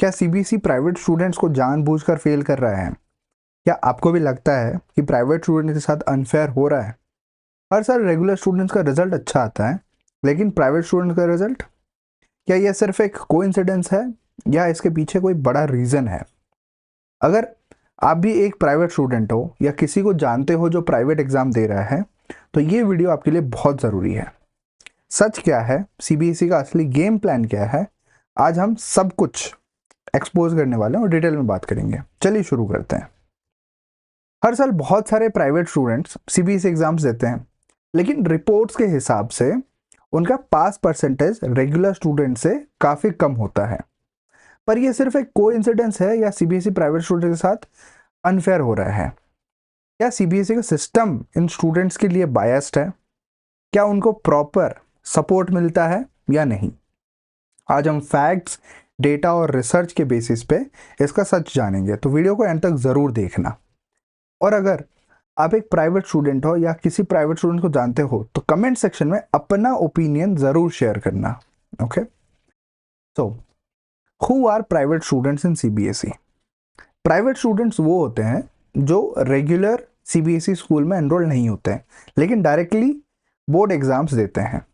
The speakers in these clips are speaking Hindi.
क्या सीबीएसई प्राइवेट स्टूडेंट्स को जानबूझकर फेल कर रहा है? क्या आपको भी लगता है कि प्राइवेट स्टूडेंट के साथ अनफेयर हो रहा है? हर साल रेगुलर स्टूडेंट्स का रिजल्ट अच्छा आता है, लेकिन प्राइवेट स्टूडेंट का रिजल्ट, क्या यह सिर्फ एक कोइंसिडेंस है या इसके पीछे कोई बड़ा रीजन है? अगर आप भी एक प्राइवेट स्टूडेंट हो या किसी को जानते हो जो प्राइवेट एग्जाम दे रहा है, तो ये वीडियो आपके लिए बहुत ज़रूरी है। सच क्या है, सीबीएसई का असली गेम प्लान क्या है, आज हम सब कुछ एक्सपोज करने वाले हैं और डिटेल में बात करेंगे। चलिए शुरू करते हैं। हर साल बहुत सारे प्राइवेट स्टूडेंट्स सीबीएसई एग्जाम्स देते हैं, लेकिन रिपोर्ट्स के हिसाब से उनका पास परसेंटेज रेगुलर स्टूडेंट से काफ़ी कम होता है। पर यह सिर्फ एक कोइंसिडेंस है या सीबीएसई प्राइवेट स्टूडेंट के साथ अनफेयर हो रहा है? क्या सीबीएसई का सिस्टम इन स्टूडेंट्स के लिए बायस्ड है? क्या उनको प्रॉपर सपोर्ट मिलता है या नहीं? आज हम फैक्ट्स, डेटा और रिसर्च के बेसिस पे इसका सच जानेंगे, तो वीडियो को एंड तक ज़रूर देखना। और अगर आप एक प्राइवेट स्टूडेंट हो या किसी प्राइवेट स्टूडेंट को जानते हो, तो कमेंट सेक्शन में अपना ओपिनियन ज़रूर शेयर करना। Okay, so who are private students in CBSE? Private students वो होते हैं जो रेगुलर सीबीएसई स्कूल में एनरोल नहीं होते हैं, लेकिन डायरेक्टली बोर्ड एग्जाम्स देते हैं।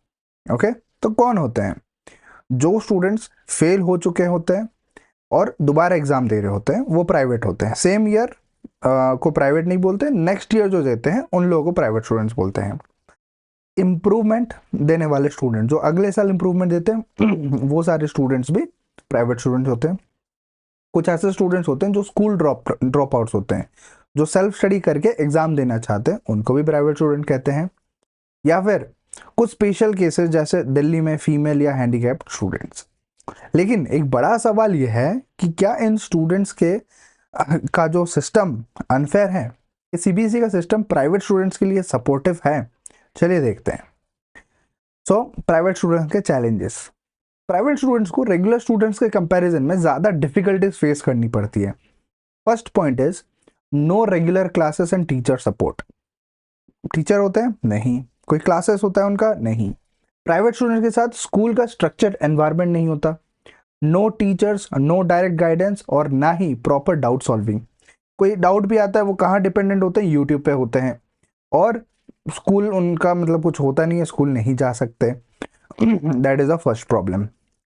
ओके, तो कौन होते हैं? जो स्टूडेंट्स फेल हो चुके होते हैं और दोबारा एग्जाम दे रहे होते हैं, वो प्राइवेट होते हैं। सेम ईयर को प्राइवेट नहीं बोलते, नेक्स्ट ईयर जो देते हैं उन लोगों को प्राइवेट स्टूडेंट्स बोलते हैं। इम्प्रूवमेंट देने वाले स्टूडेंट जो अगले साल इम्प्रूवमेंट देते हैं वो सारे स्टूडेंट्स भी प्राइवेट स्टूडेंट्स होते हैं। कुछ ऐसे स्टूडेंट्स होते हैं जो स्कूल ड्रॉप आउट्स होते हैं, जो सेल्फ स्टडी करके एग्जाम देना चाहते हैं, उनको भी प्राइवेट स्टूडेंट कहते हैं। या फिर कुछ स्पेशल केसेस जैसे दिल्ली में फीमेल या हैंडीकैप्ड स्टूडेंट्स। लेकिन एक बड़ा सवाल यह है कि क्या इन स्टूडेंट्स के का जो सिस्टम अनफेयर है? सीबीएसई का सिस्टम प्राइवेट स्टूडेंट्स के लिए सपोर्टिव है? चलिए देखते हैं। सो प्राइवेट स्टूडेंट्स के चैलेंजेस। प्राइवेट स्टूडेंट्स को रेगुलर स्टूडेंट्स के कंपैरिजन में ज़्यादा डिफिकल्टीज फेस करनी पड़ती है। First point is no regular classes and teacher support. Teacher होते हैं? नहीं। कोई क्लासेस होता है उनका? नहीं। प्राइवेट स्टूडेंट्स के साथ स्कूल का स्ट्रक्चर्ड एनवायरनमेंट नहीं होता। No teachers, no direct guidance और ना ही प्रॉपर डाउट सॉल्विंग। कोई डाउट भी आता है, वो कहाँ डिपेंडेंट होते हैं? यूट्यूब पे होते हैं। और स्कूल उनका मतलब कुछ होता नहीं है, स्कूल नहीं जा सकते। That is a first problem.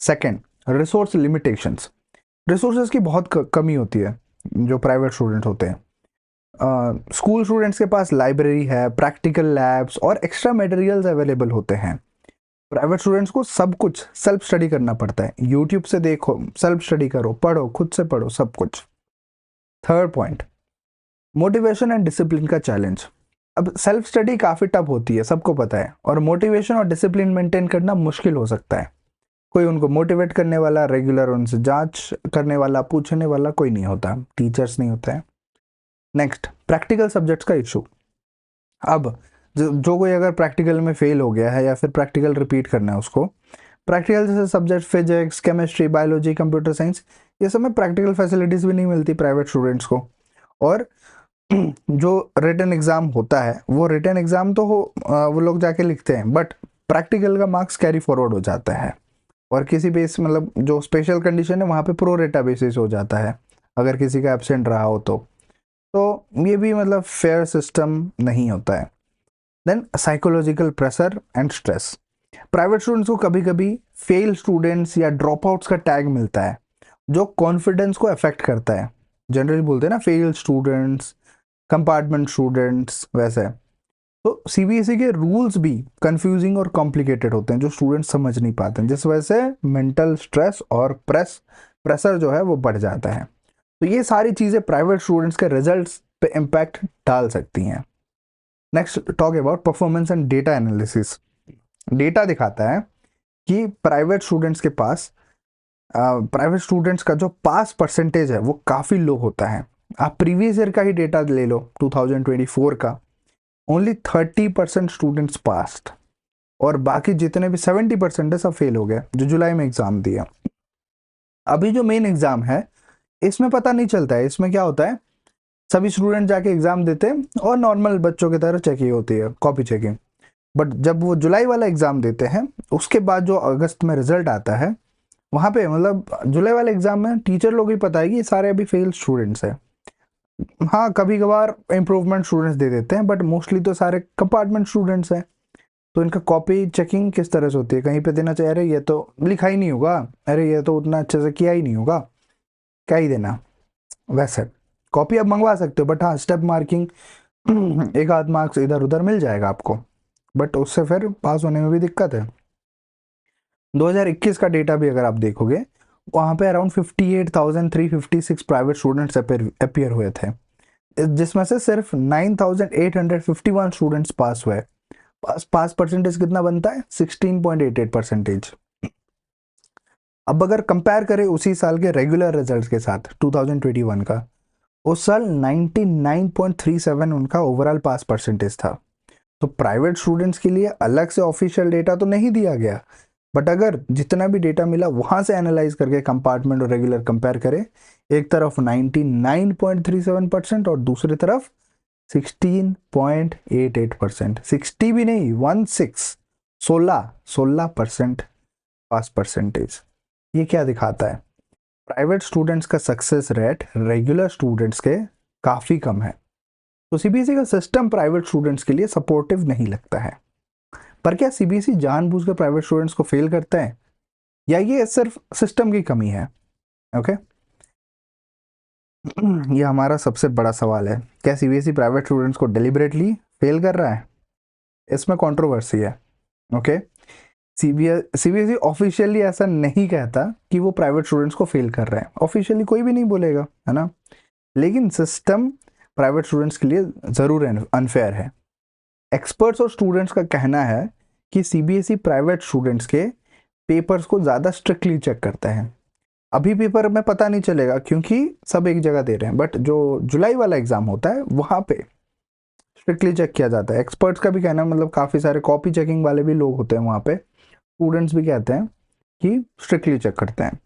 Second, resource limitations. Resources की बहुत कमी होती है जो प्राइवेट स्टूडेंट्स होते हैं। स्कूल स्टूडेंट्स के पास लाइब्रेरी है, प्रैक्टिकल लैब्स और एक्स्ट्रा मटेरियल्स अवेलेबल होते हैं। प्राइवेट स्टूडेंट्स को सब कुछ सेल्फ स्टडी करना पड़ता है। यूट्यूब से देखो, सेल्फ स्टडी करो, पढ़ो, खुद से पढ़ो, सब कुछ। Third point, motivation and discipline का चैलेंज। अब सेल्फ स्टडी काफ़ी टफ होती है, सबको पता है, और मोटिवेशन और डिसिप्लिन मेंटेन करना मुश्किल हो सकता है। कोई उनको मोटिवेट करने वाला, रेगुलर उनसे जांच करने वाला, पूछने वाला कोई नहीं होता, टीचर्स नहीं होते हैं। नेक्स्ट, प्रैक्टिकल सब्जेक्ट्स का इशू। अब जो कोई अगर प्रैक्टिकल में फेल हो गया है या फिर प्रैक्टिकल रिपीट करना है उसको, प्रैक्टिकल जैसे subject physics, chemistry, biology, computer science, ये सब में प्रैक्टिकल फैसिलिटीज़ भी नहीं मिलती प्राइवेट स्टूडेंट्स को। और जो रिटन एग्ज़ाम होता है, वो रिटन एग्ज़ाम तो वो लोग जाके लिखते हैं, बट प्रैक्टिकल का मार्क्स कैरी फॉरवर्ड हो जाता है। और किसी बेस मतलब जो स्पेशल कंडीशन है वहाँ पे प्रो रेटा बेसिस हो जाता है, अगर किसी का एब्सेंट रहा हो तो ये भी मतलब फेयर सिस्टम नहीं होता है। Then psychological pressure and stress. Private students को कभी कभी फेल स्टूडेंट्स या ड्रॉप आउट्स का टैग मिलता है, जो कॉन्फिडेंस को अफेक्ट करता है। जनरली बोलते हैं ना, फेल स्टूडेंट्स, कंपार्टमेंट स्टूडेंट्स, वैसे। तो सीबीएसई के रूल्स भी कंफ्यूजिंग और कॉम्प्लिकेटेड होते हैं, जो स्टूडेंट्स समझ नहीं पाते हैं, जिस वजह से मेंटल स्ट्रेस और प्रेशर जो है वो बढ़ जाता है। तो ये सारी चीज़ें प्राइवेट स्टूडेंट्स के रिजल्ट्स पे इम्पैक्ट डाल सकती हैं। Next, talk about performance and data analysis. Data दिखाता है कि प्राइवेट स्टूडेंट्स का जो पास परसेंटेज है वो काफ़ी लो होता है। आप प्रीवियस ईयर का ही डेटा ले लो, 2024 का, ओनली 30% स्टूडेंट्स पास्ड, और बाकी जितने भी 70% है सब फेल हो गए जो जुलाई में एग्जाम दिया। अभी जो मेन एग्जाम है इसमें पता नहीं चलता है, इसमें क्या होता है, सभी स्टूडेंट जाके एग्जाम देते हैं और नॉर्मल बच्चों की तरह चेकिंग होती है, कॉपी चेकिंग। बट जब वो जुलाई वाला एग्जाम देते हैं, उसके बाद जो अगस्त में रिजल्ट आता है, वहाँ पे मतलब जुलाई वाले एग्जाम में टीचर लोग ही पता है कि ये सारे अभी फेल स्टूडेंट्स हैं। हाँ कभी कभार इम्प्रूवमेंट स्टूडेंट्स दे देते हैं, बट मोस्टली तो सारे कंपार्टमेंट स्टूडेंट्स हैं। तो इनका कॉपी चेकिंग किस तरह से होती है, कहीं पे देना चाहिए, अरे ये तो लिखा ही नहीं होगा, अरे ये तो उतना अच्छे से किया ही नहीं होगा, क्या ही देना। वैसे कॉपी आप मंगवा सकते हो, बट हाँ स्टेप मार्किंग एक आध मार्क्स इधर उधर मिल जाएगा आपको, बट उससे फिर पास होने में भी दिक्कत है। 2021 का डेटा भी अगर आप देखोगे, वहाँ पे अराउंड 58,356 प्राइवेट स्टूडेंट्स अपियर हुए थे, जिसमें से सिर्फ 9,851 स्टूडेंट्स पास हुए। पास परसेंटेज कितना बनता है, 16.88%। अब अगर कंपेयर करें उसी साल के रेगुलर रिजल्ट्स के साथ 2021 का, उस साल 99.37 उनका ओवरऑल पास परसेंटेज था। तो प्राइवेट स्टूडेंट्स के लिए अलग से ऑफिशियल डेटा तो नहीं दिया गया, बट अगर जितना भी डेटा मिला वहां से एनालाइज करके कंपार्टमेंट और रेगुलर कंपेयर करें, एक तरफ 99.37% और दूसरी तरफ 16.88%, 60 भी नहीं, 16% पास परसेंटेज। ये क्या दिखाता है, प्राइवेट स्टूडेंट्स का सक्सेस रेट रेगुलर स्टूडेंट्स के काफी कम है। तो सीबीएसई का सिस्टम प्राइवेट स्टूडेंट्स के लिए सपोर्टिव नहीं लगता है। पर क्या सीबीएसई जानबूझकर प्राइवेट स्टूडेंट्स को फेल करता है, या ये सिर्फ सिस्टम की कमी है? ओके ये हमारा सबसे बड़ा सवाल है, क्या सीबीएसई प्राइवेट स्टूडेंट्स को डेलिबरेटली फेल कर रहा है? इसमें कंट्रोवर्सी है। ओके सीबीएसई ऑफिशियली ऐसा नहीं कहता कि वो प्राइवेट स्टूडेंट्स को फेल कर रहे हैं, ऑफिशियली कोई भी नहीं बोलेगा, है ना। लेकिन सिस्टम प्राइवेट स्टूडेंट्स के लिए जरूर अनफेयर है। एक्सपर्ट्स और स्टूडेंट्स का कहना है कि सीबीएसई प्राइवेट स्टूडेंट्स के पेपर्स को ज़्यादा स्ट्रिक्टली चेक करता है। अभी पेपर में पता नहीं चलेगा क्योंकि सब एक जगह दे रहे हैं, बट जो जुलाई वाला एग्जाम होता है वहाँ पे स्ट्रिक्टली चेक किया जाता है। एक्सपर्ट्स का भी कहना है, मतलब काफ़ी सारे कॉपी चेकिंग वाले भी लोग होते हैं वहाँ पे, स्टूडेंट्स भी कहते हैं कि स्ट्रिक्टली चेक करते हैं।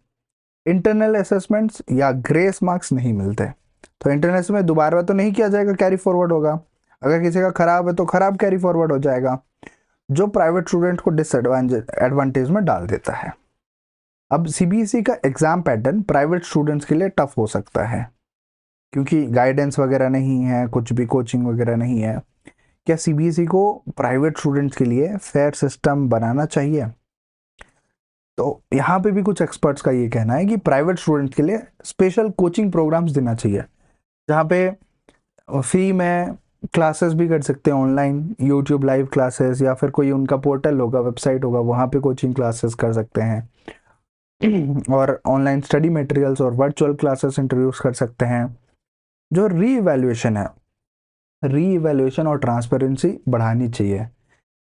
इंटरनल असेसमेंट्स या ग्रेस मार्क्स नहीं मिलते, तो इंटरनल में दोबारा तो नहीं किया जाएगा, कैरी फॉरवर्ड होगा। अगर किसी का खराब है तो खराब कैरी फॉरवर्ड हो जाएगा, जो प्राइवेट स्टूडेंट को डिसएडवांटेज में डाल देता है। अब सीबीएसई का एग्जाम पैटर्न प्राइवेट स्टूडेंट्स के लिए टफ हो सकता है, क्योंकि गाइडेंस वगैरह नहीं है, कुछ भी कोचिंग वगैरह नहीं है। क्या सीबीएसई को प्राइवेट स्टूडेंट्स के लिए फेयर सिस्टम बनाना चाहिए? तो यहाँ पे भी कुछ एक्सपर्ट्स का ये कहना है कि प्राइवेट स्टूडेंट्स के लिए स्पेशल कोचिंग प्रोग्राम्स देना चाहिए, जहाँ पे फ्री में क्लासेस भी कर सकते हैं ऑनलाइन, यूट्यूब लाइव क्लासेस, या फिर कोई उनका पोर्टल होगा, वेबसाइट होगा, वहाँ पे कोचिंग क्लासेस कर सकते हैं। और ऑनलाइन स्टडी मटेरियल्स और वर्चुअल क्लासेस इंट्रोड्यूस कर सकते हैं। जो री इवैल्यूएशन और ट्रांसपेरेंसी बढ़ानी चाहिए।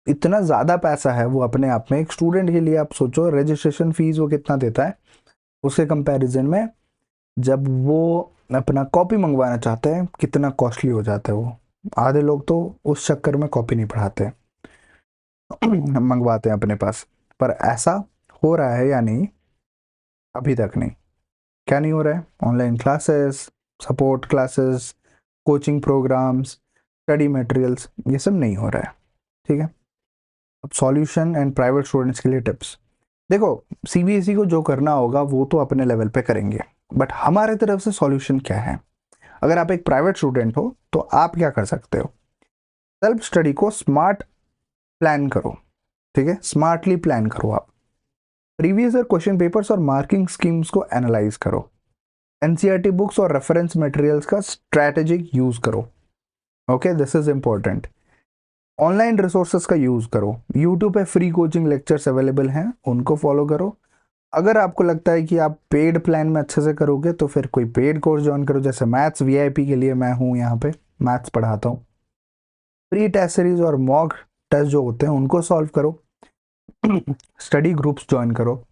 इतना ज़्यादा पैसा है वो अपने आप में, एक स्टूडेंट के लिए आप सोचो रजिस्ट्रेशन फीस वो कितना देता है, उसके कंपैरिजन में जब वो अपना कॉपी मंगवाना चाहते हैं कितना कॉस्टली हो जाता है वो। आधे लोग तो उस चक्कर में कॉपी नहीं पढ़ाते मंगवाते हैं अपने पास। पर ऐसा हो रहा है या नहीं, अभी तक नहीं। क्या नहीं हो रहा है, online classes, support classes, coaching programmes, study materials, ये सब नहीं हो रहा है। ठीक है, अब सॉल्यूशन एंड प्राइवेट स्टूडेंट्स के लिए टिप्स। देखो सीबीएसई को जो करना होगा वो तो अपने लेवल पे करेंगे, बट हमारे तरफ से सॉल्यूशन क्या है? अगर आप एक प्राइवेट स्टूडेंट हो तो आप क्या कर सकते हो, सेल्फ स्टडी को स्मार्ट प्लान करो। ठीक है, स्मार्टली प्लान करो आप। प्रीवियस ईयर क्वेश्चन पेपर्स और मार्किंग स्कीम्स को एनालाइज करो। एनसीईआरटी बुक्स और रेफरेंस मटेरियल्स का स्ट्रैटेजिक यूज करो। Okay this is important. Online resources का यूज करो, यूट्यूब पे फ्री कोचिंग लेक्चर्स अवेलेबल हैं, उनको फॉलो करो। अगर आपको लगता है कि आप पेड प्लान में अच्छे से करोगे तो फिर कोई पेड कोर्स ज्वाइन करो, जैसे मैथ्स वीआईपी के लिए मैं हूँ यहाँ पे, मैथ्स पढ़ाता हूँ। प्री टेस्ट सीरीज और मॉक टेस्ट जो होते हैं उनको सॉल्व करो। स्टडी ग्रुप्स ज्वाइन करो,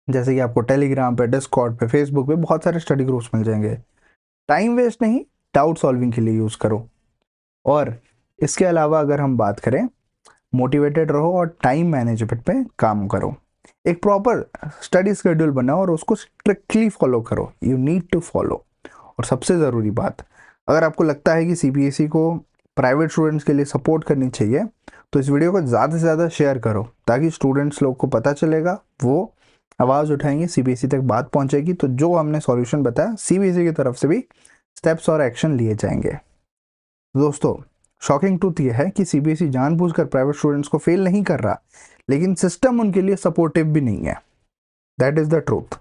जैसे कि आपको टेलीग्राम पे, डिस्कॉर्ड पे, फेसबुक पे बहुत सारे स्टडी ग्रुप्स मिल जाएंगे। टाइम वेस्ट नहीं, डाउट सॉल्विंग के लिए यूज़ करो। और इसके अलावा अगर हम बात करें, मोटिवेटेड रहो और टाइम मैनेजमेंट पे काम करो। एक प्रॉपर स्टडी शेड्यूल बनाओ और उसको स्ट्रिक्टली फॉलो करो, यू नीड टू फॉलो। और सबसे ज़रूरी बात, अगर आपको लगता है कि सीबीएसई को प्राइवेट स्टूडेंट्स के लिए सपोर्ट करनी चाहिए, तो इस वीडियो को ज़्यादा से ज़्यादा शेयर करो, ताकि स्टूडेंट्स लोग को पता चलेगा, वो आवाज़ उठाएंगे, सीबीएसई तक बात पहुंचेगी, तो जो हमने सॉल्यूशन बताया सीबीएसई की तरफ से भी स्टेप्स और एक्शन लिए जाएंगे। दोस्तों, शॉकिंग ट्रूथ ये है कि सीबीएसई जानबूझकर प्राइवेट स्टूडेंट्स को फेल नहीं कर रहा, लेकिन सिस्टम उनके लिए सपोर्टिव भी नहीं है। That is the truth.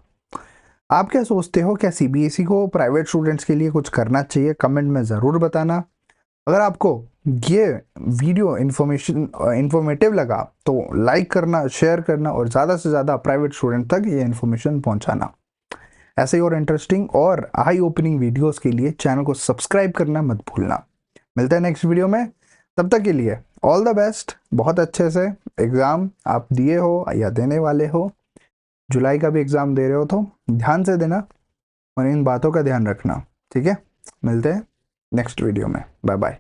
आप क्या सोचते हो, क्या सीबीएसई को प्राइवेट स्टूडेंट्स के लिए कुछ करना चाहिए? कमेंट में ज़रूर बताना। अगर आपको ये वीडियो इंफॉर्मेटिव लगा तो लाइक करना, शेयर करना और ज़्यादा से ज़्यादा प्राइवेट स्टूडेंट तक ये इन्फॉर्मेशन पहुंचाना। ऐसे ही और इंटरेस्टिंग और आई ओपनिंग वीडियोस के लिए चैनल को सब्सक्राइब करना मत भूलना। मिलते हैं नेक्स्ट वीडियो में, तब तक के लिए ऑल द बेस्ट। बहुत अच्छे से एग्ज़ाम आप दिए हो या देने वाले हो, जुलाई का भी एग्ज़ाम दे रहे हो तो ध्यान से देना और इन बातों का ध्यान रखना। ठीक है, मिलते हैं नेक्स्ट वीडियो में। Bye bye.